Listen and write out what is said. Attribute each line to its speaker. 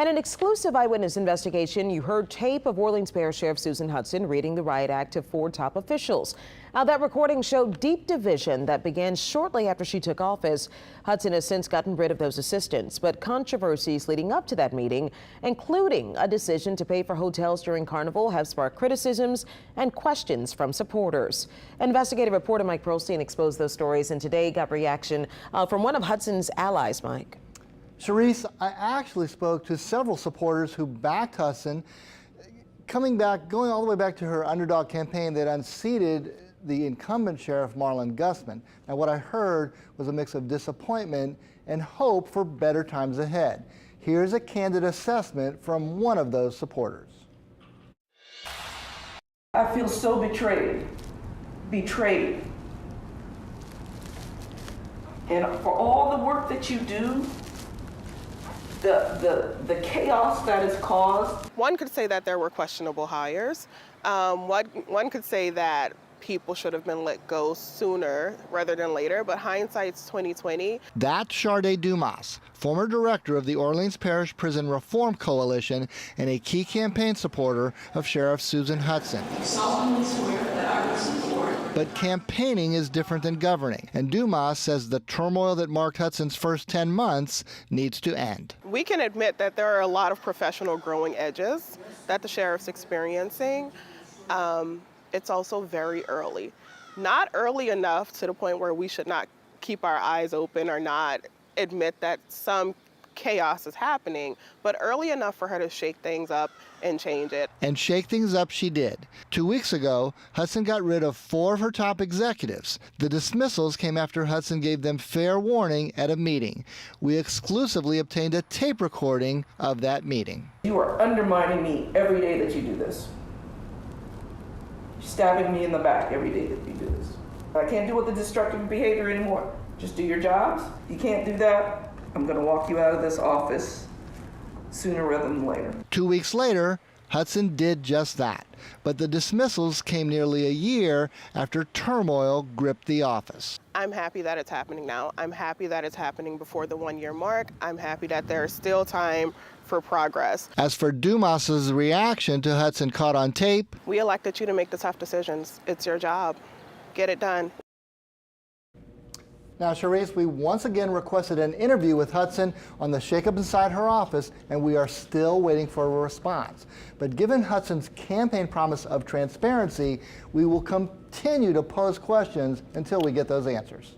Speaker 1: And an exclusive eyewitness investigation, you heard tape of Orleans Parish Sheriff Susan Hutson reading the riot act to 4 top officials. Now, that recording showed deep division that began shortly after she took office. Hutson has since gotten rid of those assistants, but controversies leading up to that meeting, including a decision to pay for hotels during Carnival, have sparked criticisms and questions from supporters. Investigative reporter Mike Pearlstein exposed those stories, and today got reaction from one of Hutson's allies, Mike.
Speaker 2: Charisse, I actually spoke to several supporters who backed Hutson, going all the way back to her underdog campaign that unseated the incumbent sheriff, Marlon Gusman. Now, what I heard was a mix of disappointment and hope for better times ahead. Here's a candid assessment from one of those supporters.
Speaker 3: I feel so betrayed. And for all the work that you do, the chaos that is caused.
Speaker 4: One could say that there were questionable hires. One could say that people should have been let go sooner rather than later, but hindsight's 2020.
Speaker 2: That's Sharday Dumas, former director of the Orleans Parish Prison Reform Coalition and a key campaign supporter of Sheriff Susan Hutson.
Speaker 3: I solemnly swear that I will support.
Speaker 2: But campaigning is different than governing, and Dumas says the turmoil that marked Hutson's first 10 months needs to end.
Speaker 4: We can admit that there are a lot of professional growing edges that the sheriff's experiencing. It's also very early. Not early enough to the point where we should not keep our eyes open or not admit that some chaos is happening, but early enough for her to shake things up and change it.
Speaker 2: And shake things up she did. 2 weeks ago, Hutson got rid of 4 of her top executives. The dismissals came after Hutson gave them fair warning at a meeting. We exclusively obtained a tape recording of that meeting.
Speaker 3: You are undermining me every day that you do this. You're stabbing me in the back every day that you do this. I can't deal with the destructive behavior anymore. Just do your jobs. You can't do that. I'm going to walk you out of this office sooner rather than later.
Speaker 2: 2 weeks later, Hutson did just that. But the dismissals came nearly a year after turmoil gripped the office.
Speaker 4: I'm happy that it's happening now. I'm happy that it's happening before the 1-year mark. I'm happy that there's still time for progress.
Speaker 2: As for Dumas's reaction to Hutson caught on tape,
Speaker 4: we elected you to make the tough decisions. It's your job. Get it done.
Speaker 2: Now, Charisse, we once again requested an interview with Hutson on the shakeup inside her office, and we are still waiting for a response. But given Hutson's campaign promise of transparency, we will continue to pose questions until we get those answers.